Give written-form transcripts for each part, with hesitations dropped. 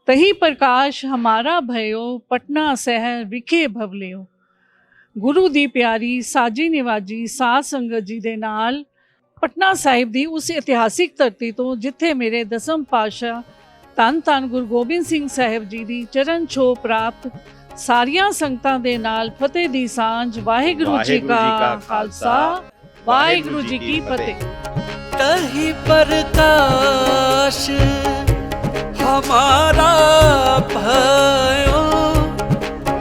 तही प्रकाश हमारा भयो पटना शहर विखे भवलियो। गुरु दी प्यारी साजी निवाजी साध संगत जी दे नाल पटना साहिब दी उस इतिहासिक धरती तो जिथे मेरे दसम पातशाह धन धन गुरु गोबिंद सिंह साहिब जी दी चरण छो प्राप्त सारियां संगतां दे नाल फतेह दी सांझ। वाहिगुरु जी का खालसा, वाहिगुरु जी की फतेह। तही प्रकाश हमारा भयो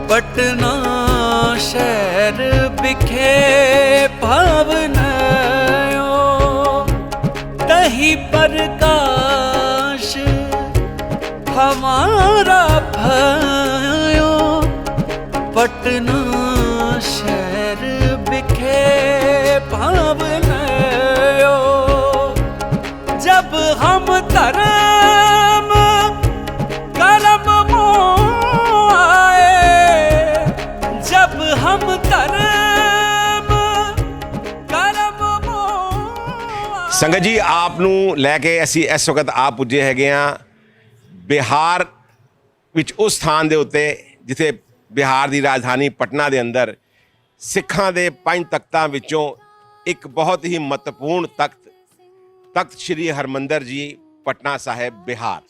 पटना शहर बिखे भवनयो। तही प्रकाश हमारा भयो पटना शहर बिखे भवनयो। जब हम धर्म कर्म मोह आए, जब हम धर्म कर्म मोह। संगत जी आप नूं लैके असी इस वक्त आ पुजे हैगे हाँ बिहार विच उस स्थान दे उत्ते जिथे बिहार दी राजधानी पटना दे अंदर सिखां दे 5 तख्तां विचों एक बहुत ही महत्वपूर्ण तख्त श्री हरमंदर जी पटना साहिब बिहार।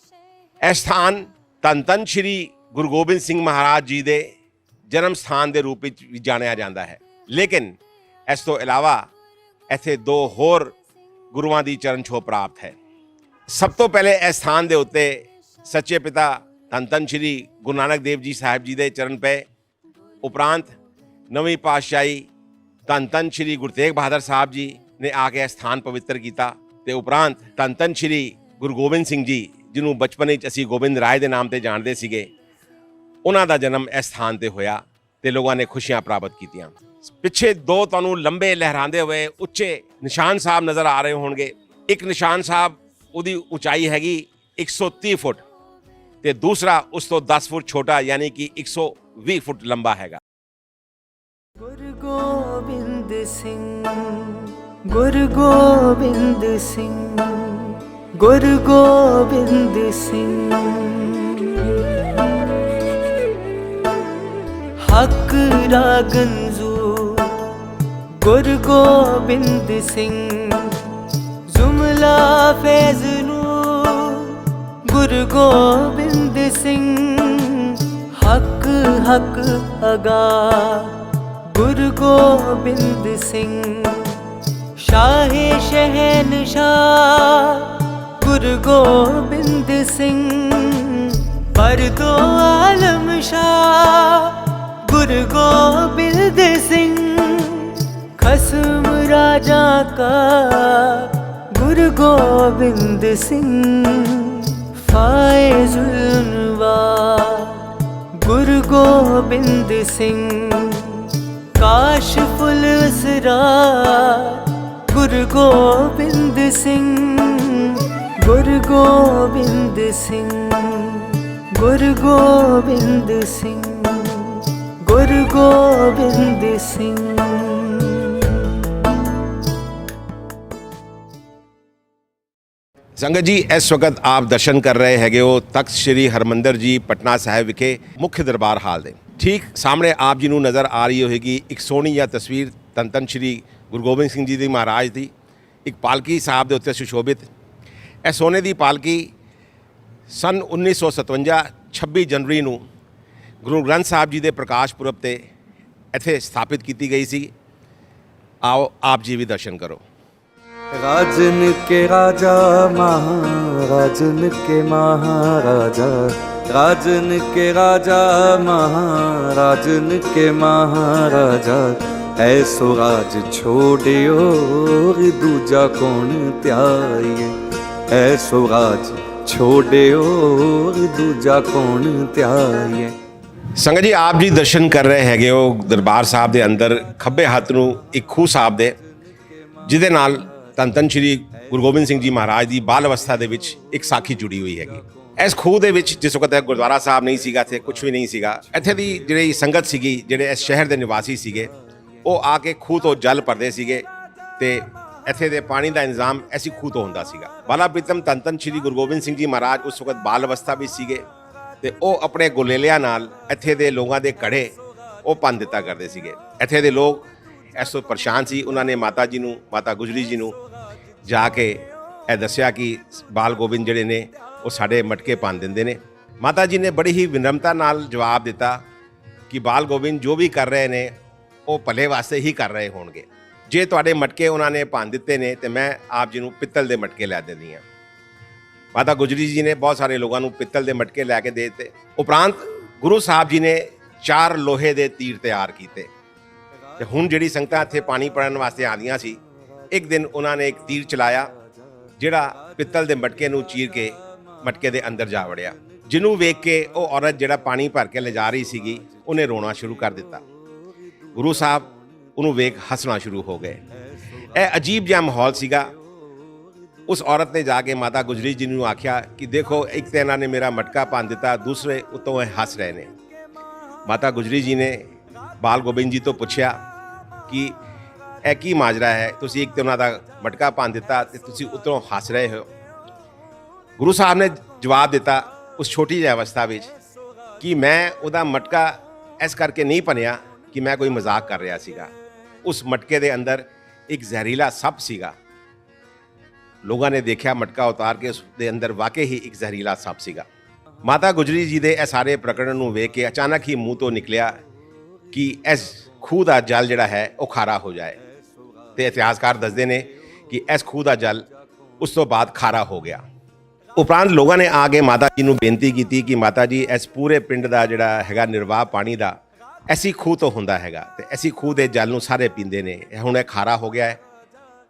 यह स्थान धन धन श्री गुरु गोबिंद सिंह महाराज जी दे जन्म स्थान के रूप में जानिया जाता है। लेकिन इस तो इलावा इत्थे 2 होर गुरुआं दी चरण छो प्राप्त है। सब तो पहले इस स्थान के उत्ते सच्चे पिता धन धन श्री गुरु नानक देव जी साहिब जी के चरण पे, उपरांत नवीं पातशाही धन धन श्री गुरु तेग बहादुर साहब जी ने आके स्थान पवित्र किया ते उपरांत धन धन श्री गुरु गोबिंद सिंह जी जिन्होंने बचपन असी गोबिंद राय के नाम से जानते सीगे, उन्हां दा जन्म इस स्थान पर होया ते लोगों ने खुशियां प्राप्त कीतियां। पिछे 2 तुहानूं लंबे लहराते हुए उच्चे निशान साहब नज़र आ रहे होंगे। एक निशान साहब उहदी ऊंचाई हैगी 130 फुट ते दूसरा उस तो 10 फुट छोटा यानी कि 120 फुट लंबा हैगा। गुरु गोबिंद सिंह, गुरु गोबिंद सिंह, गुरु गोबिंद सिंह। हक रागंजू गुरु गोबिंद सिंह, जुमला फैजलू गुरु गोबिंद सिंह। हक हक अगा गुरु गोबिंद सिंह, शाहे शहनशाह गुरु गोबिंद सिंह। पर दो आलम शाह गुरु गोबिंद सिंह। खसम राजा का गुरु गोबिंद सिंह। फायजुल अनवार गुरु गोबिंद सिंह। काशफुल असरार गुरु गोबिंद सिंह। गुरु गोबिंद सिंह, गुरु गोबिंद सिंह, गुरु गोबिंद सिंह। संगत जी इस वक्त आप दर्शन कर रहे हैगे हो तख्त श्री हरमंदर जी पटना साहिब विखे मुख्य दरबार हाल दे ठीक सामने आप जी नूं नज़र आ रही होगी एक सोहनी या तस्वीर धन धन श्री गुरु गोबिंद सिंह जी दी महाराज दी एक पालकी साहब के उत्ते सुशोभित। यह सोने की पालकी सन 1957 26 जनवरी नूं गुरु ग्रंथ साहब जी के प्रकाश पुरब ते इत्थे स्थापित की गई सी। आओ आप जी भी दर्शन करो। राजन के राजा महाराजन के महाराजा, राजन के राजा महाराजन के महाराजा। ऐसो राज छोड़ियो दूजा कौन त्याये, ऐसो राज छोड़ियो दूजा कौन त्याये। संगत जी आप जी दर्शन कर रहे हैगे हो दरबार साहब के अंदर खब्बे हत्थ नूं एक खूह साहब दे जिहदे नाल धन धन श्री गुरु गोबिंद सिंह जी महाराज की बाल अवस्था के एक साखी जुड़ी हुई हैगी। इस खूह के जिस वक्त गुरुद्वारा साहब नहीं सीगा, इत्थे कुछ भी नहीं सीगा। इत्थे दी जिहड़ी संगत सीगी, जिहड़े इस शहर के निवासी सीगे, वो आके खूह तो जल भरदे सीगे ते इत्थे दे पानी का इंतजाम ऐसी खूह तो हुंदा सीगा। बाला प्रीतम धन धन श्री गुरु गोबिंद सिंह जी महाराज उस वक्त बाल अवस्था भी सीगे ਤੇ ਉਹ ਆਪਣੇ ਗੁਲੇਲਿਆਂ ਨਾਲ ਇੱਥੇ ਦੇ ਲੋਕਾਂ ਦੇ ਘੜੇ ਉਹ ਭੰਨ ਦਿੱਤਾ ਕਰਦੇ ਸੀਗੇ। ਇੱਥੇ ਦੇ ਲੋਕ ਇਸ ਤੋਂ ਪਰੇਸ਼ਾਨ ਸੀ। ਉਹਨਾਂ ਨੇ ਮਾਤਾ ਜੀ ਨੂੰ, ਮਾਤਾ ਗੁਜਰੀ ਜੀ ਨੂੰ ਜਾ ਕੇ ਇਹ ਦੱਸਿਆ ਕਿ ਬਾਲ ਗੋਬਿੰਦ ਜਿਹੜੇ ਨੇ ਉਹ ਸਾਡੇ ਮਟਕੇ ਭੰਨ ਦਿੰਦੇ ਨੇ। ਮਾਤਾ ਜੀ ਨੇ ਬੜੀ ਹੀ ਵਿਨਮਰਤਾ ਨਾਲ ਜਵਾਬ ਦਿੱਤਾ ਕਿ ਬਾਲ ਗੋਬਿੰਦ ਜੋ ਵੀ ਕਰ ਰਹੇ ਨੇ ਉਹ ਭਲੇ ਵਾਸਤੇ ਹੀ ਕਰ ਰਹੇ ਹੋਣਗੇ। ਜੇ ਤੁਹਾਡੇ ਮਟਕੇ ਉਹਨਾਂ ਨੇ ਭੰਨ ਦਿੱਤੇ ਨੇ ਤੇ ਮੈਂ ਆਪ ਜੀ ਨੂੰ ਪਿੱਤਲ ਦੇ ਮਟਕੇ ਲੈ ਦਿੰਦੀ ਹਾਂ। ਮਾਤਾ ਗੁਜਰੀ ਜੀ ਨੇ ਬਹੁਤ ਸਾਰੇ ਲੋਕਾਂ ਨੂੰ ਪਿੱਤਲ ਦੇ ਮਟਕੇ ਲੈ ਕੇ ਦੇ ਦਿੱਤੇ। ਉਪਰੰਤ ਗੁਰੂ ਸਾਹਿਬ ਜੀ ਨੇ 4 ਲੋਹੇ ਦੇ ਤੀਰ ਤਿਆਰ ਕੀਤੇ ਤੇ ਹੁਣ ਜਿਹੜੀ ਸੰਗਤਾਂ ਇੱਥੇ ਪਾਣੀ ਪੜਨ ਵਾਸਤੇ ਆਉਂਦੀਆਂ ਸੀ, ਇੱਕ ਦਿਨ ਉਹਨਾਂ ਨੇ ਇੱਕ ਤੀਰ ਚਲਾਇਆ ਜਿਹੜਾ ਪਿੱਤਲ ਦੇ ਮਟਕੇ ਨੂੰ ਚੀਰ ਕੇ ਮਟਕੇ ਦੇ ਅੰਦਰ ਜਾ ਵੜਿਆ, ਜਿਹਨੂੰ ਵੇਖ ਕੇ ਉਹ ਔਰਤ ਜਿਹੜਾ ਪਾਣੀ ਭਰ ਕੇ ਲਿਜਾ ਰਹੀ ਸੀਗੀ ਉਹਨੇ ਰੋਣਾ ਸ਼ੁਰੂ ਕਰ ਦਿੱਤਾ। ਗੁਰੂ ਸਾਹਿਬ ਉਹਨੂੰ ਵੇਖ ਹੱਸਣਾ ਸ਼ੁਰੂ ਹੋ ਗਏ। ਇਹ ਅਜੀਬ ਜਿਹਾ ਮਾਹੌਲ ਸੀਗਾ। ਉਸ ਔਰਤ ਨੇ ਜਾ ਕੇ ਮਾਤਾ ਗੁਜਰੀ ਜੀ ਨੂੰ ਆਖਿਆ ਕਿ ਦੇਖੋ, ਇੱਕ ਤਾਂ ਇਹਨਾਂ ਨੇ ਮੇਰਾ ਮਟਕਾ ਭੰਨ ਦਿੱਤਾ, ਦੂਸਰੇ ਉੱਤੋਂ ਇਹ ਹੱਸ ਰਹੇ ਨੇ। ਮਾਤਾ ਗੁਜਰੀ ਜੀ ਨੇ ਬਾਲ ਗੋਬਿੰਦ ਜੀ ਤੋਂ ਪੁੱਛਿਆ ਕਿ ਇਹ ਕੀ ਮਾਜਰਾ ਹੈ, ਤੁਸੀਂ ਇੱਕ ਤਾਂ ਉਹਨਾਂ ਦਾ ਮਟਕਾ ਭੰਨ ਦਿੱਤਾ ਤੇ ਤੁਸੀਂ ਉੱਤੋਂ ਹੱਸ ਰਹੇ ਹੋ। ਗੁਰੂ ਸਾਹਿਬ ਨੇ ਜਵਾਬ ਦਿੱਤਾ ਉਸ ਛੋਟੀ ਜਿਹੀ ਅਵਸਥਾ ਵਿੱਚ ਕਿ ਮੈਂ ਉਹਦਾ ਮਟਕਾ ਇਸ ਕਰਕੇ ਨਹੀਂ ਭੰਨਿਆ ਕਿ ਮੈਂ ਕੋਈ ਮਜ਼ਾਕ ਕਰ ਰਿਹਾ ਸੀਗਾ। ਉਸ ਮਟਕੇ ਦੇ ਅੰਦਰ ਇੱਕ ਜ਼ਹਿਰੀਲਾ ਸੱਪ ਸੀਗਾ। ਲੋਕਾਂ ਨੇ ਦੇਖਿਆ ਮਟਕਾ ਉਤਾਰ ਕੇ, ਉਸ ਦੇ ਅੰਦਰ ਵਾਕਈ ਹੀ ਇੱਕ ਜ਼ਹਿਰੀਲਾ ਸੱਪ ਸੀਗਾ। ਮਾਤਾ ਗੁਜਰੀ ਜੀ ਦੇ ਇਹ ਸਾਰੇ ਪ੍ਰਕਰਣ ਨੂੰ ਵੇਖ ਕੇ ਅਚਾਨਕ ਹੀ ਮੂੰਹ ਤੋਂ ਨਿਕਲਿਆ ਕਿ ਇਸ ਖੂਹ ਦਾ ਜਲ ਜਿਹੜਾ ਹੈ ਉਹ ਖਾਰਾ ਹੋ ਜਾਏ, ਤੇ ਇਤਿਹਾਸਕਾਰ ਦੱਸਦੇ ਨੇ ਕਿ ਇਸ ਖੂਹ ਦਾ ਜਲ ਉਸ ਤੋਂ ਬਾਅਦ ਖਾਰਾ ਹੋ ਗਿਆ। ਉਪਰੰਤ ਲੋਕਾਂ ਨੇ ਆ ਕੇ ਮਾਤਾ ਜੀ ਨੂੰ ਬੇਨਤੀ ਕੀਤੀ ਕਿ ਮਾਤਾ ਜੀ, ਇਸ ਪੂਰੇ ਪਿੰਡ ਦਾ ਜਿਹੜਾ ਹੈਗਾ ਨਿਰਵਾਹ ਪਾਣੀ ਦਾ ਐਸੀ ਖੂਹ ਤੋਂ ਹੁੰਦਾ ਹੈਗਾ ਤੇ ਐਸੀ ਖੂਹ ਦੇ ਜਲ ਨੂੰ ਸਾਰੇ ਪੀਂਦੇ ਨੇ। ਹੁਣ ਇਹ ਖਾਰਾ ਹੋ ਗਿਆ ਹੈ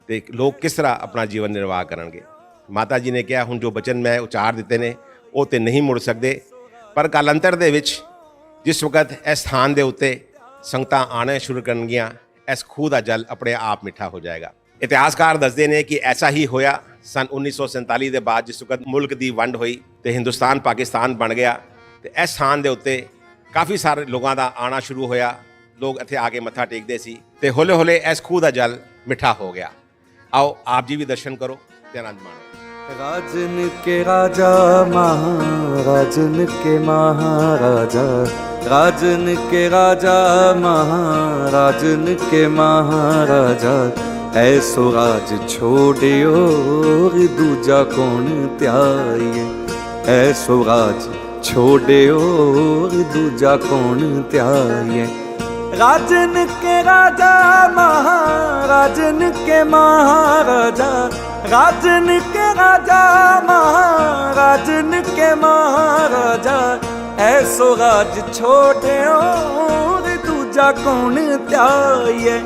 ਤੇ ਲੋਕ ਕਿਸ ਤਰ੍ਹਾਂ ਆਪਣਾ ਜੀਵਨ ਨਿਰਵਾਹ ਕਰਨਗੇ। ਮਾਤਾ ਜੀ ਨੇ ਕਿਹਾ ਹੁਣ ਜੋ ਬਚਨ ਮੈਂ ਉਚਾਰ ਦਿੱਤੇ ਨੇ ਉਹ ਤੇ ਨਹੀਂ ਮੁੜ ਸਕਦੇ, ਪਰ ਕਾਲਾਂਤਰ ਦੇ ਵਿੱਚ ਜਿਸ ਵਕਤ ਇਸ ਸਥਾਨ ਦੇ ਉੱਤੇ ਸੰਗਤਾਂ ਆਉਣਾ ਸ਼ੁਰੂ ਕਰਨਗੀਆਂ, ਇਸ ਖੂਹ ਦਾ ਜਲ ਆਪਣੇ ਆਪ ਮਿੱਠਾ ਹੋ ਜਾਏਗਾ। ਇਤਿਹਾਸਕਾਰ ਦੱਸਦੇ ਨੇ ਕਿ ਐਸਾ ਹੀ ਹੋਇਆ ਸਨ 1947 ਦੇ ਬਾਅਦ, ਜਿਸ ਵਕਤ ਮੁਲਕ ਦੀ ਵੰਡ ਹੋਈ ਤੇ ਹਿੰਦੁਸਤਾਨ ਪਾਕਿਸਤਾਨ ਬਣ ਗਿਆ ਤੇ ਇਸ ਸਥਾਨ ਦੇ ਉੱਤੇ ਕਾਫੀ ਸਾਰੇ ਲੋਕਾਂ ਦਾ ਆਉਣਾ ਸ਼ੁਰੂ ਹੋਇਆ। ਲੋਕ ਇੱਥੇ ਆ ਕੇ ਮੱਥਾ ਟੇਕਦੇ ਸੀ ਤੇ ਹੌਲੇ ਹੌਲੇ ਇਸ ਖੂਹ ਦਾ ਜਲ ਮਿੱਠਾ ਹੋ ਗਿਆ। आओ आप जी भी दर्शन करो ते आनंद मानो। राजन के राजा महाराजन के महाराजा, राजन के राजा महाराजन के महाराजा, ऐसो राज छोड़ियो दूजा कौन त्याये, ऐसो राज छोड़ियो दूजा कौन त्याये। राजन के राजा महाराजन के महाराजा, राजन के राजा महाराजन के महाराजा, ऐसो राज छोड़े और दूजा कौन त्याये,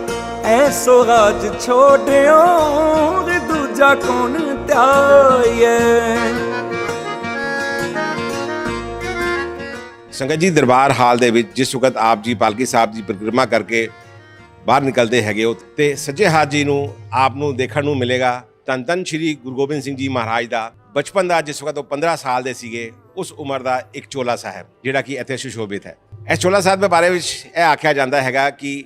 ऐसो राज छोड़े और दूजा कौन त्याये। ਸੰਗਤ ਜੀ, ਦਰਬਾਰ ਹਾਲ ਦੇ ਵਿੱਚ ਜਿਸ ਵਕਤ ਆਪ ਜੀ ਪਾਲਕੀ ਸਾਹਿਬ ਦੀ ਪਰਿਕਰਮਾ ਕਰਕੇ ਬਾਹਰ ਨਿਕਲਦੇ ਹੈਗੇ ਹੋ ਤੇ ਸੱਜੇ ਹੱਥ ਜੀ ਨੂੰ ਆਪ ਨੂੰ ਦੇਖਣ ਨੂੰ ਮਿਲੇਗਾ ਧੰਨ ਧੰਨ ਸ਼੍ਰੀ ਗੁਰੂ ਗੋਬਿੰਦ ਸਿੰਘ ਜੀ ਮਹਾਰਾਜ ਦਾ ਬਚਪਨ ਦਾ, ਜਿਸ ਵਕਤ ਉਹ 15 ਸਾਲ ਦੇ ਸੀਗੇ, ਉਸ ਉਮਰ ਦਾ ਇੱਕ ਚੋਲਾ ਸਾਹਿਬ ਜਿਹੜਾ ਕਿ ਇੱਥੇ ਸੁਸ਼ੋਭਿਤ ਹੈ। ਇਸ ਚੋਲਾ ਸਾਹਿਬ ਦੇ ਬਾਰੇ ਵਿੱਚ ਇਹ ਆਖਿਆ ਜਾਂਦਾ ਹੈਗਾ ਕਿ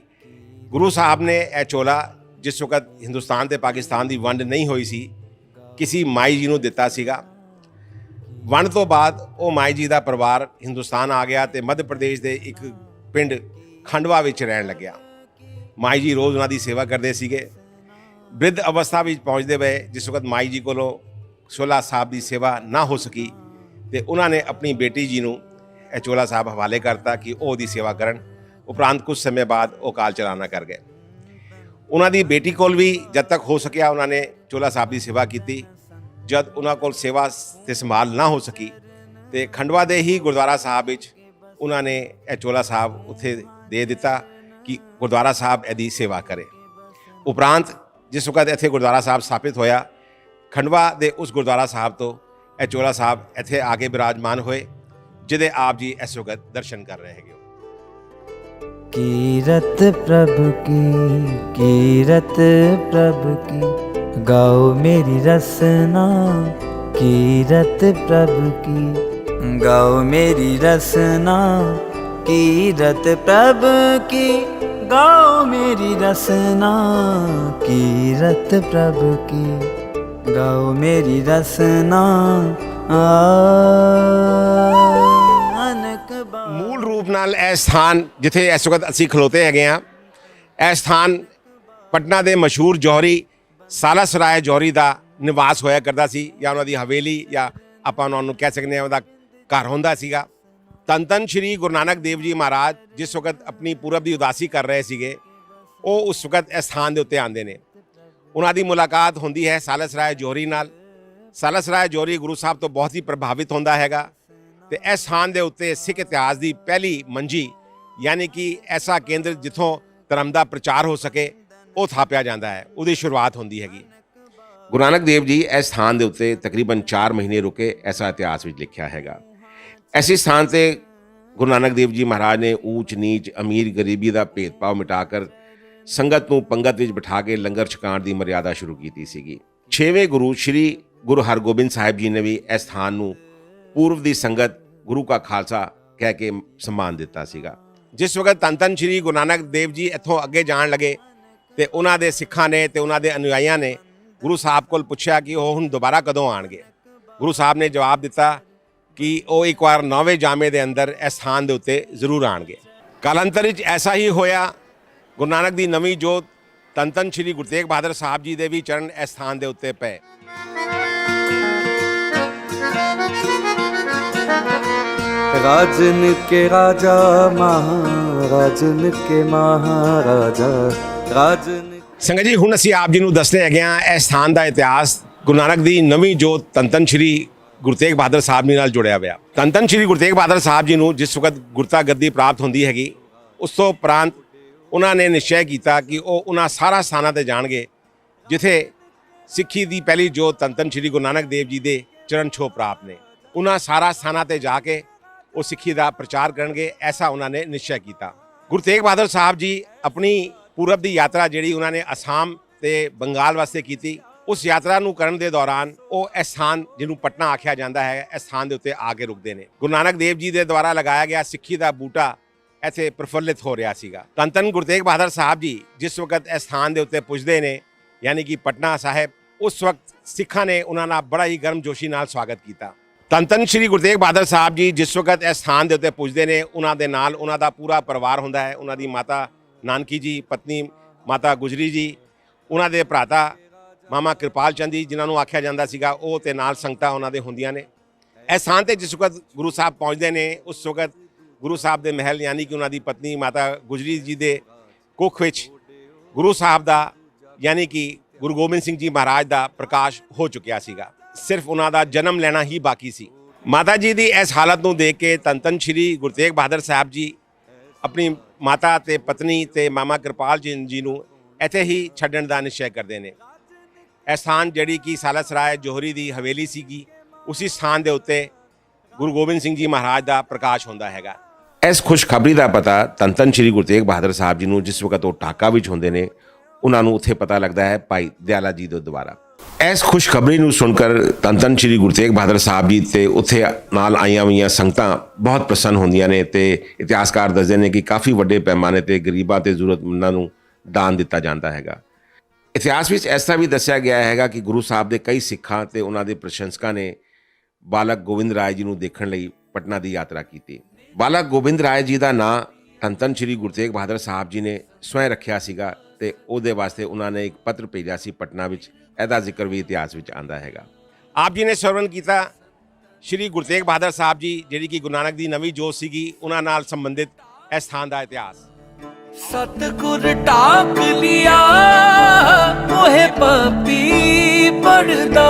ਗੁਰੂ ਸਾਹਿਬ ਨੇ ਇਹ ਚੋਲਾ ਜਿਸ ਵਕਤ ਹਿੰਦੁਸਤਾਨ ਤੇ ਪਾਕਿਸਤਾਨ ਦੀ ਵੰਡ ਨਹੀਂ ਹੋਈ ਸੀ, ਕਿਸੇ ਮਾਈ ਜੀ ਨੂੰ ਦਿੱਤਾ ਸੀਗਾ। ਵੰਡ ਤੋਂ ਬਾਅਦ ਉਹ ਮਾਈ ਜੀ ਦਾ ਪਰਿਵਾਰ ਹਿੰਦੁਸਤਾਨ ਆ ਗਿਆ ਤੇ ਮੱਧ ਪ੍ਰਦੇਸ਼ ਦੇ ਇੱਕ ਪਿੰਡ ਖੰਡਵਾ ਵਿੱਚ ਰਹਿਣ ਲੱਗਿਆ। ਮਾਈ ਜੀ ਰੋਜ਼ ਉਹਨਾਂ ਦੀ ਸੇਵਾ ਕਰਦੇ ਸੀਗੇ। ਬਿਰਧ ਅਵਸਥਾ ਵਿੱਚ ਪਹੁੰਚਦੇ ਹੋਏ ਜਿਸ ਵਕਤ ਮਾਈ ਜੀ ਕੋਲੋਂ ਚੋਲਾ ਸਾਹਿਬ ਦੀ ਸੇਵਾ ਨਾ ਹੋ ਸਕੀ ਤੇ ਉਹਨਾਂ ਨੇ ਆਪਣੀ ਬੇਟੀ ਜੀ ਨੂੰ ਇਹ ਚੋਲਾ ਸਾਹਿਬ ਹਵਾਲੇ ਕਰਤਾ ਕਿ ਉਹ ਉਹਦੀ ਸੇਵਾ ਕਰਨ। ਉਪਰੰਤ ਕੁਝ ਸਮੇਂ ਬਾਅਦ ਉਹ ਕਾਲ ਚਲਾਣਾ ਕਰ ਗਏ। ਉਹਨਾਂ ਦੀ ਬੇਟੀ ਕੋਲ ਵੀ ਜਦ ਤੱਕ ਹੋ ਸਕਿਆ ਉਹਨਾਂ ਨੇ ਚੋਲਾ ਸਾਹਿਬ ਦੀ ਸੇਵਾ ਕੀਤੀ। ਜਦ ਉਹਨਾਂ ਕੋਲ ਸੇਵਾ ਤੇ ਸੰਭਾਲ ਨਾ ਹੋ ਸਕੀ ਤੇ ਖੰਡਵਾ ਦੇ ਹੀ ਗੁਰਦੁਆਰਾ ਸਾਹਿਬ ਵਿੱਚ ਉਹਨਾਂ ਨੇ ਇਹ ਚੋਲਾ ਸਾਹਿਬ ਉੱਥੇ ਦੇ ਦਿੱਤਾ ਕਿ ਗੁਰਦੁਆਰਾ ਸਾਹਿਬ ਇਹਦੀ ਸੇਵਾ ਕਰੇ। ਉਪਰੰਤ ਜਿਸ ਵਕਤ ਇੱਥੇ ਗੁਰਦੁਆਰਾ ਸਾਹਿਬ ਸਥਾਪਿਤ ਹੋਇਆ, ਖੰਡਵਾ ਦੇ ਉਸ ਗੁਰਦੁਆਰਾ ਸਾਹਿਬ ਤੋਂ ਇਹ ਚੋਲਾ ਸਾਹਿਬ ਇੱਥੇ ਆ ਕੇ ਬਿਰਾਜਮਾਨ ਹੋਏ, ਜਿਹਦੇ ਆਪ ਜੀ ਇਸ ਵਕਤ ਦਰਸ਼ਨ ਕਰ ਰਹੇ ਹੈਗੇ। कीरत प्रभु की गाओ मेरी रसना, कीरत प्रभु की गाओ मेरी रसना, कीरत प्रभु की गाओ मेरी रसना, कीरत प्रभु की गाओ मेरी रसना। ਨਾਲ ਇਹ ਸਥਾਨ ਜਿੱਥੇ ਇਸ ਵਕਤ ਅਸੀਂ ਖਲੋਤੇ ਹੈਗੇ ਆ, ਇਹ ਸਥਾਨ ਪਟਨਾ ਦੇ ਮਸ਼ਹੂਰ ਜੌਹਰੀ ਸਾਲਸ ਰਾਏ ਜੌਹਰੀ ਦਾ ਨਿਵਾਸ ਹੋਇਆ ਕਰਦਾ ਸੀ, ਜਾਂ ਉਹਨਾਂ ਦੀ ਹਵੇਲੀ, ਜਾਂ ਆਪਾਂ ਉਹਨਾਂ ਨੂੰ ਕਹਿ ਸਕਦੇ ਹਾਂ ਉਹਦਾ ਘਰ ਹੁੰਦਾ ਸੀਗਾ। ਧੰਨ ਧੰਨ ਸ਼੍ਰੀ ਗੁਰੂ ਨਾਨਕ ਦੇਵ ਜੀ ਮਹਾਰਾਜ ਜਿਸ ਵਕਤ ਆਪਣੀ ਪੂਰਬ ਦੀ ਉਦਾਸੀ ਕਰ ਰਹੇ ਸੀਗੇ, ਉਹ ਉਸ ਵਕਤ ਇਸ ਸਥਾਨ ਦੇ ਉੱਤੇ ਆਉਂਦੇ ਨੇ। ਉਹਨਾਂ ਦੀ ਮੁਲਾਕਾਤ ਹੁੰਦੀ ਹੈ ਸਾਲਸ ਰਾਏ ਜੌਹਰੀ ਨਾਲ। ਸਾਲਸ ਰਾਏ ਜੌਹਰੀ ਗੁਰੂ ਸਾਹਿਬ ਤੋਂ ਬਹੁਤ ਹੀ ਪ੍ਰਭਾਵਿਤ ਹੁੰਦਾ ਹੈਗਾ, ਤੇ ਇਸ ਸਥਾਨ ਦੇ ਉੱਤੇ ਸਿੱਖ ਇਤਿਹਾਸ ਦੀ ਪਹਿਲੀ ਮੰਜੀ, ਯਾਨੀ ਕਿ ਐਸਾ ਕੇਂਦਰ ਜਿੱਥੋਂ ਧਰਮ ਦਾ ਪ੍ਰਚਾਰ ਹੋ ਸਕੇ, ਉਹ ਥਾਪਿਆ ਜਾਂਦਾ ਹੈ। ਉਹਦੀ ਸ਼ੁਰੂਆਤ ਹੁੰਦੀ ਹੈਗੀ। ਗੁਰੂ ਨਾਨਕ ਦੇਵ ਜੀ ਇਸ ਸਥਾਨ ਦੇ ਉੱਤੇ ਤਕਰੀਬਨ 4 ਮਹੀਨੇ ਰੁਕੇ, ਐਸਾ ਇਤਿਹਾਸ ਵਿੱਚ ਲਿਖਿਆ ਹੈਗਾ। ਐਸੇ ਸਥਾਨ ਤੇ ਗੁਰੂ ਨਾਨਕ ਦੇਵ ਜੀ ਮਹਾਰਾਜ ਨੇ ਊਚ ਨੀਚ, ਅਮੀਰ ਗਰੀਬੀ ਦਾ ਭੇਦਭਾਵ ਮਿਟਾ ਕਰ ਸੰਗਤ ਨੂੰ ਪੰਗਤ ਵਿੱਚ ਬਿਠਾ ਕੇ ਲੰਗਰ ਛਕਾਉਣ ਦੀ ਮਰਿਆਦਾ ਸ਼ੁਰੂ ਕੀਤੀ ਸੀਗੀ। 6ਵੇਂ ਗੁਰੂ ਸ਼੍ਰੀ ਗੁਰੂ ਹਰਗੋਬਿੰਦ ਸਾਹਿਬ ਜੀ ਨੇ ਵੀ ਇਸ ਸਥਾਨ ਨੂੰ ਪੂਰਵ ਦੀ ਸੰਗਤ ਗੁਰੂ ਕਾ ਖਾਲਸਾ ਕਹਿ ਕੇ ਸਨਮਾਨ ਦਿੱਤਾ ਸੀਗਾ। ਜਿਸ ਵਕਤ ਧੰਨ ਧੰਨ ਸ਼੍ਰੀ ਗੁਰੂ ਨਾਨਕ ਦੇਵ ਜੀ ਇੱਥੋਂ ਅੱਗੇ ਜਾਣ ਲੱਗੇ, ਤੇ ਉਹਨਾਂ ਦੇ ਸਿੱਖਾਂ ਨੇ ਤੇ ਉਹਨਾਂ ਦੇ ਅਨੁਯਾਈਆਂ ਨੇ ਗੁਰੂ ਸਾਹਿਬ ਕੋਲ ਪੁੱਛਿਆ ਕਿ ਉਹ ਹੁਣ ਦੁਬਾਰਾ ਕਦੋਂ ਆਣਗੇ। ਗੁਰੂ ਸਾਹਿਬ ਨੇ ਜਵਾਬ ਦਿੱਤਾ ਕਿ ਉਹ ਇੱਕ ਵਾਰ 9ਵੇਂ ਜਾਮੇ ਦੇ ਅੰਦਰ ਇਸ ਸਥਾਨ ਦੇ ਉੱਤੇ ਜ਼ਰੂਰ ਆਣਗੇ। ਕਾਲਾਂਤਰ ਵਿੱਚ ਐਸਾ ਹੀ ਹੋਇਆ। ਗੁਰੂ ਨਾਨਕ ਦੀ ਨਵੀਂ ਜੋਤ ਧੰਨ ਧੰਨ ਸ਼੍ਰੀ ਗੁਰੂ ਤੇਗ ਬਹਾਦਰ ਸਾਹਿਬ ਜੀ ਦੇ ਵੀ ਚਰਨ ਇਸ ਸਥਾਨ ਦੇ ਉੱਤੇ ਪਏ। राजन के राजा महाराजन के महाराजा राजन। ਸੰਗਤ ਜੀ, ਹੁਣ ਅਸੀਂ ਆਪ ਜੀ ਨੂੰ ਦੱਸਦੇ ਹੈਗੇ ਹਾਂ ਇਸ ਸਥਾਨ ਦਾ ਇਤਿਹਾਸ ਗੁਰੂ ਨਾਨਕ ਦੀ ਨਵੀਂ ਜੋਤ ਧੰਨ ਧੰਨ ਸ਼੍ਰੀ ਗੁਰੂ ਤੇਗ ਬਹਾਦਰ ਸਾਹਿਬ ਜੀ ਨਾਲ ਜੁੜਿਆ ਹੋਇਆ। ਧੰਨ ਧੰਨ ਸ਼੍ਰੀ ਗੁਰੂ ਤੇਗ ਬਹਾਦਰ ਸਾਹਿਬ ਜੀ ਨੂੰ ਜਿਸ ਵਕਤ ਗੁਰਤਾ ਗੱਦੀ ਪ੍ਰਾਪਤ ਹੁੰਦੀ ਹੈਗੀ, ਉਸ ਤੋਂ ਉਪਰੰਤ ਉਹਨਾਂ ਨੇ ਨਿਸ਼ਚੈ ਕੀਤਾ ਕਿ ਉਹ ਉਹਨਾਂ ਸਾਰਾ ਸਥਾਨਾਂ ਤੇ ਜਾਣਗੇ ਜਿੱਥੇ ਸਿੱਖੀ ਦੀ ਪਹਿਲੀ ਜੋਤ ਧੰਨ ਧੰਨ ਸ਼੍ਰੀ ਗੁਰੂ ਨਾਨਕ ਦੇਵ ਜੀ ਦੇ ਚਰਨ ਛੋਹ ਪ੍ਰਾਪਤ ਨੇ। ਉਹਨਾਂ ਸਾਰਾ ਸਥਾਨਾਂ ਤੇ ਜਾ ਕੇ ਉਹ ਸਿੱਖੀ ਦਾ ਪ੍ਰਚਾਰ ਕਰਨਗੇ, ਐਸਾ ਉਹਨਾਂ ਨੇ ਨਿਸ਼ਚੈ ਕੀਤਾ। ਗੁਰੂ ਤੇਗ ਬਹਾਦਰ ਸਾਹਿਬ ਜੀ ਆਪਣੀ ਪੂਰਬ ਦੀ ਯਾਤਰਾ ਜਿਹੜੀ ਉਹਨਾਂ ਨੇ ਅਸਾਮ ਤੇ ਬੰਗਾਲ ਵਾਸਤੇ ਕੀਤੀ, ਉਸ ਯਾਤਰਾ ਨੂੰ ਕਰਨ ਦੇ ਦੌਰਾਨ ਉਹ ਇਸ ਸਥਾਨ ਜਿਹਨੂੰ ਪਟਨਾ ਆਖਿਆ ਜਾਂਦਾ ਹੈ, ਇਸ ਸਥਾਨ ਦੇ ਉੱਤੇ ਆ ਕੇ ਰੁਕਦੇ ਨੇ। ਗੁਰੂ ਨਾਨਕ ਦੇਵ ਜੀ ਦੇ ਦੁਆਰਾ ਲਗਾਇਆ ਗਿਆ ਸਿੱਖੀ ਦਾ ਬੂਟਾ ਇੱਥੇ ਪ੍ਰਫੁੱਲਿਤ ਹੋ ਰਿਹਾ ਸੀਗਾ। ਧੰਨ ਧੰਨ ਗੁਰੂ ਤੇਗ ਬਹਾਦਰ ਸਾਹਿਬ ਜੀ ਜਿਸ ਵਕਤ ਇਸ ਸਥਾਨ ਦੇ ਉੱਤੇ ਪੁੱਜਦੇ ਨੇ, ਯਾਨੀ ਕਿ ਪਟਨਾ ਸਾਹਿਬ, ਉਸ ਵਕਤ ਸਿੱਖਾਂ ਨੇ ਉਹਨਾਂ ਨਾਲ ਬੜਾ ਹੀ ਗਰਮਜੋਸ਼ੀ ਨਾਲ ਸਵਾਗਤ ਕੀਤਾ। ਧੰਨ ਧੰਨ ਸ਼੍ਰੀ ਗੁਰੂ ਤੇਗ ਬਹਾਦਰ ਸਾਹਿਬ ਜੀ ਜਿਸ ਵਕਤ ਇਸ ਸਥਾਨ ਦੇ ਉੱਤੇ ਪੁੱਜਦੇ ਨੇ, ਉਹਨਾਂ ਦੇ ਨਾਲ ਉਹਨਾਂ ਦਾ ਪੂਰਾ ਪਰਿਵਾਰ ਹੁੰਦਾ ਹੈ। ਉਹਨਾਂ ਦੀ ਮਾਤਾ ਨਾਨਕੀ ਜੀ, ਪਤਨੀ ਮਾਤਾ ਗੁਜਰੀ ਜੀ, ਉਹਨਾਂ ਦੇ ਭਰਾਤਾ ਮਾਮਾ ਕਿਰਪਾਲ ਚੰਦ ਜੀ ਜਿਨ੍ਹਾਂ ਨੂੰ ਆਖਿਆ ਜਾਂਦਾ ਸੀਗਾ, ਉਹ ਤੇ ਨਾਲ ਸੰਗਤਾਂ ਉਹਨਾਂ ਦੇ ਹੁੰਦੀਆਂ ਨੇ। ਇਸ ਸਥਾਨ ਤੇ ਜਿਸ ਵਕਤ ਗੁਰੂ ਸਾਹਿਬ ਪਹੁੰਚਦੇ ਨੇ, ਉਸ ਵਕਤ ਗੁਰੂ ਸਾਹਿਬ ਦੇ ਮਹਿਲ ਯਾਨੀ ਕਿ ਉਹਨਾਂ ਦੀ ਪਤਨੀ ਮਾਤਾ ਗੁਜਰੀ ਜੀ ਦੇ ਕੁੱਖ ਵਿੱਚ ਗੁਰੂ ਸਾਹਿਬ ਦਾ ਯਾਨੀ ਕਿ ਗੁਰੂ ਗੋਬਿੰਦ ਸਿੰਘ ਜੀ ਮਹਾਰਾਜ ਦਾ ਪ੍ਰਕਾਸ਼ ਹੋ ਚੁੱਕਿਆ ਸੀਗਾ। ਸਿਰਫ ਉਹਨਾਂ ਦਾ ਜਨਮ ਲੈਣਾ ਹੀ ਬਾਕੀ ਸੀ। ਮਾਤਾ ਜੀ ਦੀ ਇਸ ਹਾਲਤ ਨੂੰ ਦੇਖ ਕੇ ਧੰਨ ਧੰਨ ਸ਼੍ਰੀ ਗੁਰੂ ਤੇਗ ਬਹਾਦਰ ਸਾਹਿਬ ਜੀ ਆਪਣੀ ਮਾਤਾ ਤੇ ਪਤਨੀ ਤੇ ਮਾਮਾ ਕਿਰਪਾਲ ਜੀ ਨੂੰ ਇੱਥੇ ਹੀ ਛੱਡਣ ਦਾ ਨਿਸ਼ਚੈ ਕਰਦੇ ਨੇ। ਇਹ ਸਥਾਨ ਜਿਹੜੀ ਕਿ ਸਾਲਸ ਰਾਏ ਜੌਹਰੀ ਦੀ ਹਵੇਲੀ ਸੀਗੀ, ਉਸੇ ਸਥਾਨ ਦੇ ਉੱਤੇ ਗੁਰੂ ਗੋਬਿੰਦ ਸਿੰਘ ਜੀ ਮਹਾਰਾਜ ਦਾ ਪ੍ਰਕਾਸ਼ ਹੁੰਦਾ ਹੈਗਾ। ਇਸ ਖੁਸ਼ਖਬਰੀ ਦਾ ਪਤਾ ਧੰਨ ਧੰਨ ਸ਼੍ਰੀ ਗੁਰੂ ਤੇਗ ਬਹਾਦਰ ਸਾਹਿਬ ਜੀ ਨੂੰ ਜਿਸ ਵਕਤ ਉਹ ਢਾਕਾ ਵਿੱਚ ਹੁੰਦੇ ਨੇ, ਉਹਨਾਂ ਨੂੰ ਉੱਥੇ ਪਤਾ ਲੱਗਦਾ ਹੈ ਭਾਈ ਦਿਆਲਾ ਜੀ ਦੇ ਦੁਆਰਾ। ਇਸ ਖੁਸ਼ਖਬਰੀ ਨੂੰ ਸੁਣकर ਧੰਨ ਧੰਨ ਸ਼੍ਰੀ ਗੁਰੂ ਤੇਗ ਬਹਾਦਰ ਸਾਹਿਬ ਜੀ ਤੇ ਉੱਥੇ ਨਾਲ ਆਈਆਂ ਹੋਈਆਂ ਸੰਗਤਾਂ ਬਹੁਤ ਪ੍ਰਸੰਨ ਹੁੰਦੀਆਂ ਨੇ, ਤੇ ਇਤਿਹਾਸਕਾਰ ਦੱਸਦੇ ਨੇ ਕਿ ਕਾਫੀ ਵੱਡੇ ਪੈਮਾਨੇ ਤੇ ਗਰੀਬਾਂ ਤੇ ਜ਼ਰੂਰਤਮੰਦਾਂ ਨੂੰ ਦਾਨ ਦਿੱਤਾ ਜਾਂਦਾ ਹੈਗਾ। ਇਤਿਹਾਸ ਵਿੱਚ ਐਸਾ ਵੀ ਦੱਸਿਆ ਗਿਆ ਹੈਗਾ ਕਿ ਗੁਰੂ ਸਾਹਿਬ ਦੇ ਕਈ ਸਿੱਖਾਂ ਤੇ ਉਹਨਾਂ ਦੇ ਪ੍ਰਸ਼ੰਸਕਾਂ ਨੇ ਬਾਲਕ ਗੋਬਿੰਦ ਰਾਏ ਜੀ ਨੂੰ ਦੇਖਣ ਲਈ ਪਟਨਾ ਦੀ ਯਾਤਰਾ ਕੀਤੀ। ਬਾਲਕ ਗੋਬਿੰਦ ਰਾਏ ਜੀ ਦਾ ਨਾਂ ਧੰਨ ਧੰਨ ਸ਼੍ਰੀ ਗੁਰੂ ਤੇਗ ਬਹਾਦਰ ਸਾਹਿਬ ਜੀ ਨੇ ਸਵੈਂ ਰੱਖਿਆ ਸੀਗਾ, ਤੇ ਉਹਦੇ ਵਾਸਤੇ ਉਹਨਾਂ ਨੇ ਇੱਕ ਪੱਤਰ ਭੇਜਿਆ ਸੀ ਪਟਨਾ ਵਿੱਚ। ਇਹਦਾ ਜ਼ਿਕਰ ਵੀ ਇਤਿਹਾਸ ਵਿੱਚ ਆਉਂਦਾ ਹੈਗਾ। ਆਪ ਜੀ ਨੇ ਸਰਵਣ ਕੀਤਾ ਸ਼੍ਰੀ ਗੁਰੂ ਤੇਗ ਬਹਾਦਰ ਸਾਹਿਬ ਜੀ ਜਿਹੜੀ ਕਿ ਗੁਰੂ ਨਾਨਕ ਦੀ ਨਵੀਂ ਜੋਤ ਸੀਗੀ, ਉਹਨਾਂ ਨਾਲ ਸੰਬੰਧਿਤ ਇਸ ਸਥਾਨ ਦਾ ਇਤਿਹਾਸ। ਸਤਿਗੁਰ ਢਾਕ ਲਿਆ ਮੋਹਿ ਪਪੀ ਪੜਦਾ।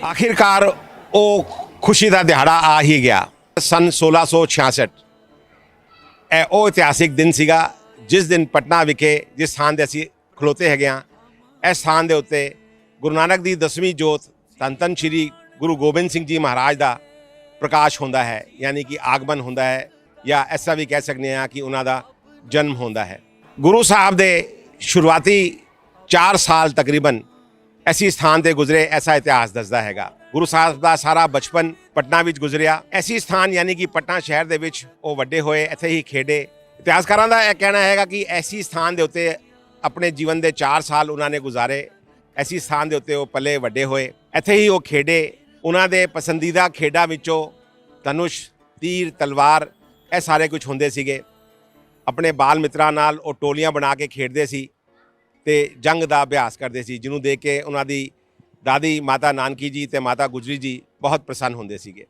ਆਖਿਰਕਾਰ ਉਹ ਖੁਸ਼ੀ ਦਾ ਦਿਹਾੜਾ ਆ ਹੀ ਗਿਆ। ਸਨ 1666 ਇਹ ਉਹ ਇਤਿਹਾਸਿਕ ਦਿਨ ਸੀਗਾ ਜਿਸ ਦਿਨ ਪਟਨਾ ਵਿਖੇ ਜਿਸ ਸਥਾਨ ਦੇ ਅਸੀਂ ਖਲੋਤੇ ਹੈਗੇ ਹਾਂ, ਇਸ ਸਥਾਨ ਦੇ ਉੱਤੇ ਗੁਰੂ ਨਾਨਕ ਦੀ 10ਵੀਂ ਜੋਤ ਧੰਨ ਧੰਨ ਸ਼੍ਰੀ ਗੁਰੂ ਗੋਬਿੰਦ ਸਿੰਘ ਜੀ ਮਹਾਰਾਜ ਦਾ ਪ੍ਰਕਾਸ਼ ਹੁੰਦਾ ਹੈ, ਯਾਨੀ ਕਿ ਆਗਮਨ ਹੁੰਦਾ ਹੈ, ਜਾਂ ਐਸਾ ਵੀ ਕਹਿ ਸਕਦੇ ਹਾਂ ਕਿ ਉਹਨਾਂ ਦਾ ਜਨਮ ਹੁੰਦਾ ਹੈ। ਗੁਰੂ ਸਾਹਿਬ ਦੇ ਸ਼ੁਰੂਆਤੀ 4 ਸਾਲ ਤਕਰੀਬਨ ਐਸੀ ਸਥਾਨ ਤੇ ਗੁਜ਼ਰੇ, ਐਸਾ ਇਤਿਹਾਸ ਦੱਸਦਾ ਹੈਗਾ। ਗੁਰੂ ਸਾਹਿਬ ਦਾ ਸਾਰਾ ਬਚਪਨ ਪਟਨਾ ਵਿੱਚ ਗੁਜ਼ਰਿਆ। ਐਸੀ ਸਥਾਨ ਯਾਨੀ ਕਿ ਪਟਨਾ ਸ਼ਹਿਰ ਦੇ ਵਿੱਚ ਉਹ ਵੱਡੇ ਹੋਏ, ਇੱਥੇ ਹੀ ਖੇਡੇ। ਇਤਿਹਾਸਕਾਰਾਂ ਦਾ ਇਹ ਕਹਿਣਾ ਹੈਗਾ ਕਿ ਐਸੀ ਸਥਾਨ ਦੇ ਉੱਤੇ ਆਪਣੇ ਜੀਵਨ ਦੇ 4 ਸਾਲ ਉਹਨਾਂ ਨੇ ਗੁਜ਼ਾਰੇ। ਐਸੀ ਸਥਾਨ ਦੇ ਉੱਤੇ ਉਹ ਪਲੇ ਵੱਡੇ ਹੋਏ, ਇੱਥੇ ਹੀ ਉਹ ਖੇਡੇ। ਉਹਨਾਂ ਦੇ ਪਸੰਦੀਦਾ ਖੇਡਾਂ ਵਿੱਚੋਂ ਧਨੁਸ਼, ਤੀਰ, ਤਲਵਾਰ ਇਹ ਸਾਰੇ ਕੁਝ ਹੁੰਦੇ ਸੀਗੇ। ਆਪਣੇ ਬਾਲ ਮਿੱਤਰਾਂ ਨਾਲ ਉਹ ਟੋਲੀਆਂ ਬਣਾ ਕੇ ਖੇਡਦੇ ਸੀ ਤੇ ਜੰਗ ਦਾ ਅਭਿਆਸ ਕਰਦੇ ਸੀ, ਜਿਹਨੂੰ ਦੇਖ ਕੇ ਉਹਨਾਂ ਦੀ ਦਾਦੀ ਮਾਤਾ ਨਾਨਕੀ ਜੀ ਤੇ ਮਾਤਾ ਗੁਜਰੀ ਜੀ ਬਹੁਤ ਪ੍ਰਸੰਨ ਹੁੰਦੇ ਸੀਗੇ।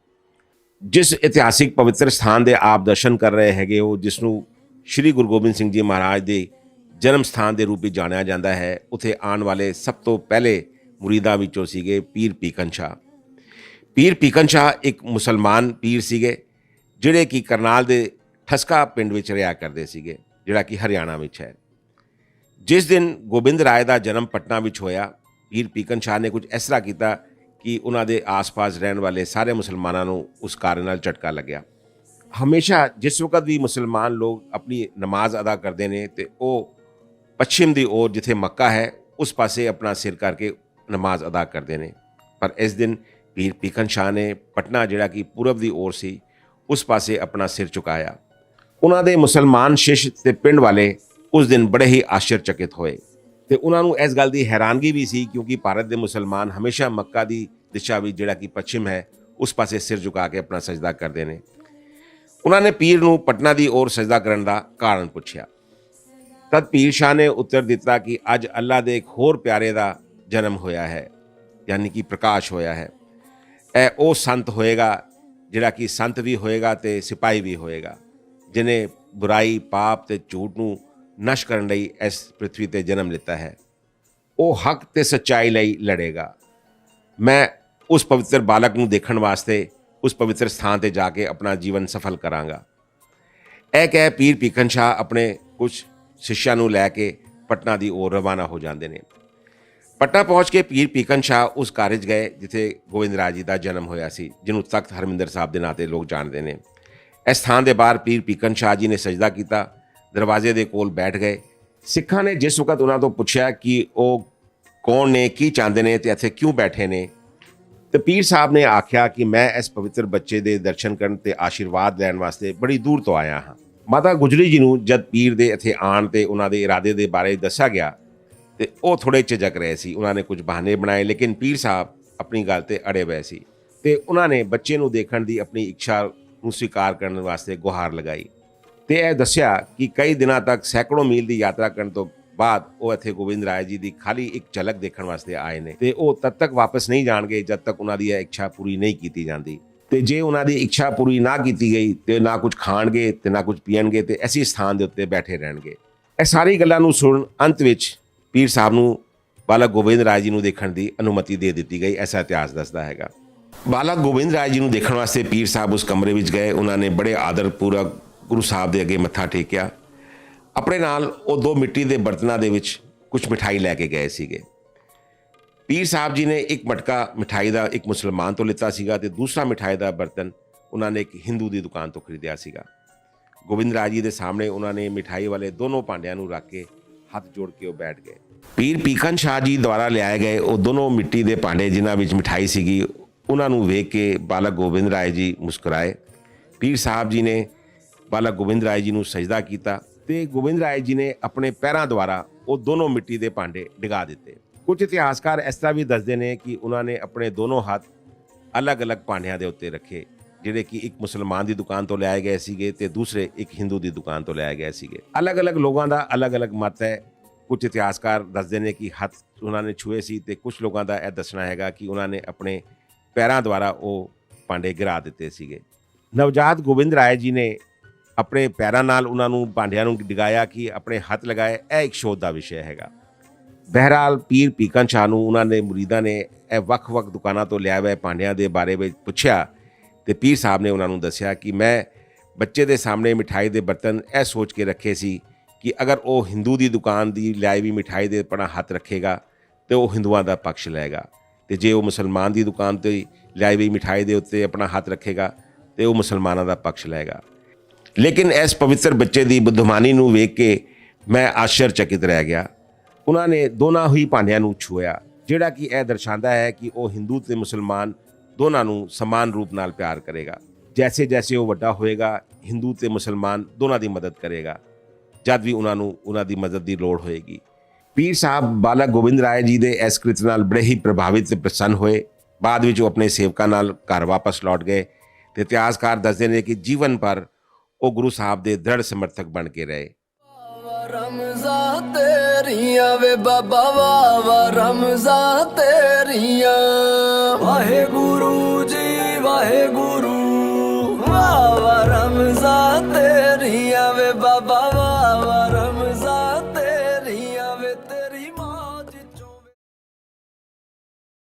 ਜਿਸ ਇਤਿਹਾਸਿਕ ਪਵਿੱਤਰ ਸਥਾਨ ਦੇ ਆਪ ਦਰਸ਼ਨ ਕਰ ਰਹੇ ਹੈਗੇ ਹੋ, ਜਿਸ ਨੂੰ ਸ਼੍ਰੀ ਗੁਰੂ ਗੋਬਿੰਦ ਸਿੰਘ ਜੀ ਮਹਾਰਾਜ ਦੇ ਜਨਮ ਸਥਾਨ ਦੇ ਰੂਪ ਵਿੱਚ ਜਾਣਿਆ ਜਾਂਦਾ ਹੈ, ਉੱਥੇ ਆਉਣ ਵਾਲੇ ਸਭ ਤੋਂ ਪਹਿਲੇ ਮੁਰੀਦਾਂ ਵਿੱਚੋਂ ਸੀਗੇ ਪੀਰ ਪੀਕਨ ਸ਼ਾਹ। ਪੀਰ ਪੀਕਨ ਸ਼ਾਹ ਇੱਕ ਮੁਸਲਮਾਨ ਪੀਰ ਸੀਗੇ, ਜਿਹੜੇ ਕਿ ਕਰਨਾਲ ਦੇ ਠਸਕਾ ਪਿੰਡ ਵਿੱਚ ਰਿਹਾ ਕਰਦੇ ਸੀਗੇ, ਜਿਹੜਾ ਕਿ ਹਰਿਆਣਾ ਵਿੱਚ ਹੈ। ਜਿਸ ਦਿਨ ਗੋਬਿੰਦ ਰਾਏ ਦਾ ਜਨਮ ਪਟਨਾ ਵਿੱਚ ਹੋਇਆ, ਪੀਰ ਪੀਕਨ ਸ਼ਾਹ ਨੇ ਕੁਝ ਇਸ ਤਰ੍ਹਾਂ ਕੀਤਾ ਕਿ ਉਹਨਾਂ ਦੇ ਆਸ-ਪਾਸ ਰਹਿਣ ਵਾਲੇ ਸਾਰੇ ਮੁਸਲਮਾਨਾਂ ਨੂੰ ਉਸ ਕਾਰਨ ਨਾਲ ਝਟਕਾ ਲੱਗਿਆ। ਹਮੇਸ਼ਾ ਜਿਸ ਵਕਤ ਵੀ ਮੁਸਲਮਾਨ ਲੋਕ ਆਪਣੀ ਨਮਾਜ਼ ਅਦਾ ਕਰਦੇ ਨੇ ਤੇ ਉਹ ਪੱਛਮ ਦੀ ओर ਜਿੱਥੇ ਮੱਕਾ ਹੈ ਉਸ ਪਾਸੇ ਆਪਣਾ ਸਿਰ ਕਰਕੇ ਨਮਾਜ਼ ਅਦਾ ਕਰਦੇ ਨੇ, ਪਰ ਇਸ ਦਿਨ ਪੀਰ ਪੀਕਨ ਸ਼ਾਹ ਨੇ ਪਟਨਾ ਜਿਹੜਾ ਕਿ ਪੂਰਬ ਦੀ ओर ਸੀ ਉਸ ਪਾਸੇ ਆਪਣਾ ਸਿਰ ਝੁਕਾਇਆ। ਉਹਨਾਂ ਦੇ ਮੁਸਲਮਾਨ ਸ਼ਿਸ਼ ਤੇ ਪਿੰਡ ਵਾਲੇ ਉਸ ਦਿਨ ਬੜੇ ਹੀ ਆਸ਼ਚਰਚਕਿਤ ਹੋਏ ਤੇ ਉਹਨਾਂ ਨੂੰ ਇਸ ਗੱਲ ਦੀ ਹੈਰਾਨਗੀ ਵੀ ਸੀ, ਕਿਉਂਕਿ ਭਾਰਤ ਦੇ ਮੁਸਲਮਾਨ ਹਮੇਸ਼ਾ ਮੱਕਾ ਦੀ ਦਿਸ਼ਾ ਵਿੱਚ ਜਿਹੜਾ ਕਿ ਪੱਛਮ ਹੈ ਉਸ ਪਾਸੇ ਸਿਰ ਝੁਕਾ ਕੇ ਆਪਣਾ ਸਜਦਾ ਕਰਦੇ ਨੇ। ਉਹਨਾਂ ਨੇ ਪੀਰ ਨੂੰ ਪਟਨਾ ਦੀ ओर ਸਜਦਾ ਕਰਨ ਦਾ ਕਾਰਨ ਪੁੱਛਿਆ। ਤਦ ਪੀਰ ਸ਼ਾਹ ਨੇ ਉੱਤਰ ਦਿੱਤਾ ਕਿ ਅੱਜ ਅੱਲਾ ਦੇ ਇੱਕ ਹੋਰ ਪਿਆਰੇ ਦਾ ਜਨਮ ਹੋਇਆ ਹੈ, ਯਾਨੀ ਕਿ ਪ੍ਰਕਾਸ਼ ਹੋਇਆ ਹੈ। ਇਹ ਉਹ ਸੰਤ ਹੋਏਗਾ ਜਿਹੜਾ ਕਿ ਸੰਤ ਵੀ ਹੋਏਗਾ ਤੇ ਸਿਪਾਹੀ ਵੀ ਹੋਏਗਾ, ਜਿਹਨੇ ਬੁਰਾਈ ਪਾਪ ਤੇ ਝੂਠ ਨੂੰ ਨਸ਼ ਕਰਨ ਲਈ ਇਸ ਪ੍ਰithvi ਤੇ ਜਨਮ ਲਿੱਤਾ ਹੈ। ਉਹ ਹੱਕ ਤੇ ਸੱਚਾਈ ਲਈ ਲੜੇਗਾ। ਮੈਂ ਉਸ ਪਵਿੱਤਰ ਬਾਲਕ ਨੂੰ ਦੇਖਣ ਵਾਸਤੇ ਉਸ ਪਵਿੱਤਰ ਸਥਾਨ ਤੇ ਜਾ ਕੇ ਆਪਣਾ ਜੀਵਨ ਸਫਲ ਕਰਾਂਗਾ। ਇਹ ਕਹਿ ਪੀਰ ਪੀਕਨ ਸ਼ਾਹ ਆਪਣੇ ਕੁਝ ਸਿੱਸ਼ਾਂ ਨੂੰ ਲੈ ਕੇ ਪਟਨਾ ਦੀ ओर ਰਵਾਨਾ ਹੋ ਜਾਂਦੇ ਨੇ। ਪਟਨਾ ਪਹੁੰਚ ਕੇ ਪੀਰ ਪੀਕਨ ਸ਼ਾਹ ਉਸ ਘਰ ਵਿੱਚ ਗਏ ਜਿੱਥੇ ਗੋਬਿੰਦ ਰਾਏ ਜੀ ਦਾ ਜਨਮ ਹੋਇਆ ਸੀ, ਜਿਹਨੂੰ ਤਖਤ ਹਰਮਿੰਦਰ ਸਾਹਿਬ ਦੇ ਨਾਂ ਤੇ ਲੋਕ ਜਾਣਦੇ ਨੇ। ਇਸ ਸਥਾਨ ਦੇ ਬਾਹਰ ਪੀਰ ਪੀਕਨ ਸ਼ਾਹ ਜੀ ਨੇ ਸਜਦਾ ਕੀਤਾ, ਦਰਵਾਜ਼ੇ ਦੇ ਕੋਲ ਬੈਠ ਗਏ। ਸਿੱਖਾਂ ਨੇ ਜਿਸ ਵਕਤ ਉਹਨਾਂ ਤੋਂ ਪੁੱਛਿਆ ਕਿ ਉਹ ਕੌਣ ਨੇ, ਕੀ ਚਾਹੁੰਦੇ ਨੇ ਤੇ ਇੱਥੇ ਕਿਉਂ ਬੈਠੇ ਨੇ, ਤੇ ਪੀਰ ਸਾਹਿਬ ਨੇ ਆਖਿਆ ਕਿ ਮੈਂ ਇਸ ਪਵਿੱਤਰ ਬੱਚੇ ਦੇ ਦਰਸ਼ਨ ਕਰਨ ਤੇ ਆਸ਼ੀਰਵਾਦ ਲੈਣ ਵਾਸਤੇ ਬੜੀ ਦੂਰ ਤੋਂ ਆਇਆ ਹਾਂ। ਮਾਤਾ ਗੁਜਰੀ ਜੀ ਨੂੰ ਜਦ ਪੀਰ ਦੇ ਇੱਥੇ ਆਉਣ ਤੇ ਉਹਨਾਂ ਦੇ ਇਰਾਦੇ ਦੇ ਬਾਰੇ ਦੱਸਿਆ ਗਿਆ ਤੇ ਉਹ ਥੋੜੇ ਝਿਜਕ ਰਹੇ ਸੀ। ਉਹਨਾਂ ਨੇ ਕੁਝ ਬਹਾਨੇ ਬਣਾਏ, ਲੇਕਿਨ ਪੀਰ ਸਾਹਿਬ ਆਪਣੀ ਗੱਲ ਤੇ ਅੜੇ ਹੋਏ ਸੀ ਤੇ ਉਹਨਾਂ ਨੇ ਬੱਚੇ ਨੂੰ ਦੇਖਣ ਦੀ ਆਪਣੀ ਇੱਛਾ ਨੂੰ ਸਵੀਕਾਰ ਕਰਨ ਵਾਸਤੇ ਗੁਹਾਰ ਲਗਾਈ ਤੇ ਇਹ ਦੱਸਿਆ ਕਿ ਕਈ ਦਿਨਾਂ ਤੱਕ ਸੈਂਕੜੋਂ ਮੀਲ ਦੀ ਯਾਤਰਾ ਕਰਨ ਤੋਂ ਬਾਅਦ ਉਹ ਇੱਥੇ ਗੋਬਿੰਦ ਰਾਏ ਜੀ ਦੀ ਖਾਲੀ ਇੱਕ ਝਲਕ ਦੇਖਣ ਵਾਸਤੇ ਆਏ ਨੇ ਤੇ ਉਹ ਤਦ ਤੱਕ ਵਾਪਸ ਨਹੀਂ ਜਾਣਗੇ ਜਦ ਤੱਕ ਉਹਨਾਂ ਦੀ ਇਹ ਇੱਛਾ ਪੂਰੀ ਨਹੀਂ ਕੀਤੀ ਜਾਂਦੀ। ਤੇ ਜੇ ਉਹਨਾਂ ਦੀ ਇੱਛਾ ਪੂਰੀ ਨਾ ਕੀਤੀ ਗਈ ਤੇ ਨਾ ਕੁਝ ਖਾਣਗੇ ਤੇ ਨਾ ਕੁਝ ਪੀਣਗੇ ਤੇ ਐਸੀ ਸਥਾਨ ਦੇ ਉੱਤੇ ਬੈਠੇ ਰਹਿਣਗੇ। ਇਹ ਸਾਰੀ ਗੱਲਾਂ ਨੂੰ ਸੁਣ ਅੰਤ ਵਿੱਚ ਪੀਰ ਸਾਹਿਬ ਨੂੰ ਬਾਲਕ ਗੋਬਿੰਦ ਰਾਏ ਜੀ ਨੂੰ ਦੇਖਣ ਦੀ ਅਨੁਮਤੀ ਦੇ ਦਿੱਤੀ ਗਈ, ਐਸਾ ਇਤਿਹਾਸ ਦੱਸਦਾ ਹੈਗਾ। ਬਾਲਕ ਗੋਬਿੰਦ ਰਾਏ ਜੀ ਨੂੰ ਦੇਖਣ ਵਾਸਤੇ ਪੀਰ ਸਾਹਿਬ ਉਸ ਕਮਰੇ ਵਿੱਚ ਗਏ। ਉਹਨਾਂ ਨੇ ਬੜੇ ਆਦਰ ਪੂਰਵਕ ਗੁਰੂ ਸਾਹਿਬ ਦੇ ਅੱਗੇ ਮੱਥਾ ਟੇਕਿਆ। ਆਪਣੇ ਨਾਲ ਉਹ 2 ਮਿੱਟੀ ਦੇ ਬਰਤਨਾਂ ਦੇ ਵਿੱਚ ਕੁਝ ਮਿਠਾਈ ਲੈ ਕੇ ਗਏ ਸੀਗੇ। ਪੀਰ ਸਾਹਿਬ ਜੀ ਨੇ ਇੱਕ ਮਟਕਾ ਮਿਠਾਈ ਦਾ ਇੱਕ ਮੁਸਲਮਾਨ ਤੋਂ ਲਿੱਤਾ ਸੀਗਾ ਤੇ ਦੂਸਰਾ ਮਿਠਾਈ ਦਾ ਬਰਤਨ ਉਹਨਾਂ ਨੇ ਇੱਕ ਹਿੰਦੂ ਦੀ ਦੁਕਾਨ ਤੋਂ ਖਰੀਦਿਆ ਸੀਗਾ। ਗੋਬਿੰਦ ਰਾਏ ਜੀ ਦੇ ਸਾਹਮਣੇ ਉਹਨਾਂ ਨੇ ਮਿਠਾਈ ਵਾਲੇ ਦੋਨੋਂ ਭਾਂਡਿਆਂ ਨੂੰ ਰੱਖ ਕੇ ਹੱਥ ਜੋੜ ਕੇ ਉਹ ਬੈਠ ਗਏ। ਪੀਰ ਪੀਕਨ ਸ਼ਾਹ ਜੀ ਦੁਆਰਾ ਲਿਆਏ ਗਏ ਉਹ ਦੋਨੋਂ ਮਿੱਟੀ ਦੇ ਭਾਂਡੇ ਜਿਨ੍ਹਾਂ ਵਿੱਚ ਮਿਠਾਈ ਸੀਗੀ, ਉਹਨਾਂ ਨੂੰ ਵੇਖ ਕੇ ਬਾਲਕ ਗੋਬਿੰਦ ਰਾਏ ਜੀ ਮੁਸਕਰਾਏ। ਪੀਰ ਸਾਹਿਬ ਜੀ ਨੇ ਬਾਲਕ ਗੋਬਿੰਦ ਰਾਏ ਜੀ ਨੂੰ ਸਜਦਾ ਕੀਤਾ ਤੇ ਗੋਬਿੰਦ ਰਾਏ ਜੀ ਨੇ ਆਪਣੇ ਪੈਰਾਂ ਦੁਆਰਾ ਉਹ ਦੋਨੋਂ ਮਿੱਟੀ ਦੇ ਭਾਂਡੇ ਡਿਗਾ ਦਿੱਤੇ। ਕੁਝ ਇਤਿਹਾਸਕਾਰ ਇਸ ਤਰ੍ਹਾਂ ਵੀ ਦੱਸਦੇ ਨੇ ਕਿ ਉਹਨਾਂ ਨੇ ਆਪਣੇ ਦੋਨੋਂ ਹੱਥ ਅਲੱਗ-ਅਲੱਗ ਭਾਂਡਿਆਂ ਦੇ ਉੱਤੇ ਰੱਖੇ, ਜਿਹੜੇ ਕਿ ਇੱਕ ਮੁਸਲਮਾਨ ਦੀ ਦੁਕਾਨ ਤੋਂ ਲਿਆਏ ਗਏ ਸੀਗੇ ਤੇ ਦੂਸਰੇ ਇੱਕ ਹਿੰਦੂ ਦੀ ਦੁਕਾਨ ਤੋਂ ਲਿਆਏ ਗਏ ਸੀਗੇ। ਅਲੱਗ-ਅਲੱਗ ਲੋਕਾਂ ਦਾ ਅਲੱਗ-ਅਲੱਗ ਮਤ ਹੈ। ਕੁਝ ਇਤਿਹਾਸਕਾਰ ਦੱਸਦੇ ਨੇ ਕਿ ਹੱਥ ਉਹਨਾਂ ਨੇ ਛੂਏ ਸੀ ਤੇ ਕੁਝ ਲੋਕਾਂ ਦਾ ਇਹ ਦੱਸਣਾ ਹੈਗਾ ਕਿ ਉਹਨਾਂ ਨੇ ਆਪਣੇ ਪੈਰਾਂ ਦੁਆਰਾ ਉਹ ਭਾਂਡੇ ਗਿਰਾ ਦਿੱਤੇ ਸੀਗੇ। ਨਵਜਾਤ ਗੋਬਿੰਦ ਰਾਏ ਜੀ ਨੇ ਆਪਣੇ ਪੈਰਾਂ ਨਾਲ ਉਹਨਾਂ ਨੂੰ ਭਾਂਡਿਆਂ ਨੂੰ ਡਿਗਾਇਆ ਕਿ ਆਪਣੇ ਹੱਥ ਲਗਾਏ, ਇਹ ਇੱਕ ਸ਼ੋਧ ਦਾ ਵਿਸ਼ਾ ਹੈਗਾ। ਬਹਿਰਾਲ ਪੀਰ ਪੀਕਨ ਸ਼ਾਹ ਨੂੰ ਉਹਨਾਂ ਦੇ ਮੁਰੀਦਾਂ ਨੇ ਇਹ ਵੱਖ-ਵੱਖ ਦੁਕਾਨਾਂ ਤੋਂ ਲਿਆਏ ਹੋਏ ਭਾਂਡਿਆਂ ਦੇ ਬਾਰੇ ਵਿੱਚ ਪੁੱਛਿਆ ਤੇ ਪੀਰ ਸਾਹਿਬ ਨੇ ਉਹਨਾਂ ਨੂੰ ਦੱਸਿਆ ਕਿ ਮੈਂ ਬੱਚੇ ਦੇ ਸਾਹਮਣੇ ਮਿਠਾਈ ਦੇ ਬਰਤਨ ਇਹ ਸੋਚ ਕੇ ਰੱਖੇ ਸੀ ਕਿ ਅਗਰ ਉਹ ਹਿੰਦੂ ਦੀ ਦੁਕਾਨ ਦੀ ਲਿਆਈ ਵੀ ਮਿਠਾਈ ਦੇ ਆਪਣਾ ਹੱਥ ਰੱਖੇਗਾ ਤੇ ਉਹ ਹਿੰਦੂਆਂ ਦਾ ਪੱਖ ਲਏਗਾ, ਤੇ ਜੇ ਉਹ ਮੁਸਲਮਾਨ ਦੀ ਦੁਕਾਨ ਤੇ ਲਿਆਈ ਵੀ ਮਿਠਾਈ ਦੇ ਉੱਤੇ ਆਪਣਾ ਹੱਥ ਰੱਖੇਗਾ ਤੇ ਉਹ ਮੁਸਲਮਾਨਾਂ ਦਾ ਪੱਖ ਲਏਗਾ। ਲੇਕਿਨ ਇਸ ਪਵਿੱਤਰ ਬੱਚੇ ਦੀ ਬੁੱਧਮਾਨੀ ਨੂੰ ਵੇਖ ਕੇ ਮੈਂ ਆਸ਼ਚਰਚਕਿਤ ਰਹਿ ਗਿਆ। ਉਹਨਾਂ ਨੇ ਦੋਨਾਂ ਹੀ ਭਾਂਡਿਆਂ ਨੂੰ ਛੂਇਆ, ਜਿਹੜਾ ਕਿ ਇਹ ਦਰਸਾਉਂਦਾ ਹੈ ਕਿ ਉਹ ਹਿੰਦੂ ਤੇ ਮੁਸਲਮਾਨ ਦੋਨਾਂ ਨੂੰ ਸਮਾਨ ਰੂਪ ਨਾਲ ਪਿਆਰ ਕਰੇਗਾ। ਜੈਸੇ ਜੈਸੇ ਉਹ ਵੱਡਾ ਹੋਏਗਾ ਹਿੰਦੂ ਤੇ ਮੁਸਲਮਾਨ ਦੋਨਾਂ ਦੀ ਮਦਦ ਕਰੇਗਾ ਜਦ ਵੀ ਉਹਨਾਂ ਨੂੰ ਉਹਨਾਂ ਦੀ ਮਦਦ ਦੀ ਲੋੜ ਹੋਏਗੀ। ਪੀਰ ਸਾਹਿਬ ਬਾਲਕ ਗੋਬਿੰਦ ਰਾਏ ਜੀ ਦੇ ਇਸ ਕ੍ਰਿਤ ਨਾਲ ਬੜੇ ਹੀ ਪ੍ਰਭਾਵਿਤ ਤੇ ਪ੍ਰਸੰਨ ਹੋਏ। ਬਾਅਦ ਵਿੱਚ ਉਹ ਆਪਣੇ ਸੇਵਕਾਂ ਨਾਲ ਘਰ ਵਾਪਸ ਲੌਟ ਗਏ ਤੇ ਇਤਿਹਾਸਕਾਰ ਦੱਸਦੇ ਨੇ ਕਿ ਜੀਵਨ ਪਰ ਉਹ ਗੁਰੂ ਸਾਹਿਬ ਦੇ ਦ੍ਰਿੜ ਸਮਰਥਕ ਬਣ ਕੇ ਰਹੇ। रमजा तेरिया वे बाबा वाह रमजा तेरिया वाहे गुरु जी वाहे गुरु वाह रमजा तेरिया वे बाबा वाह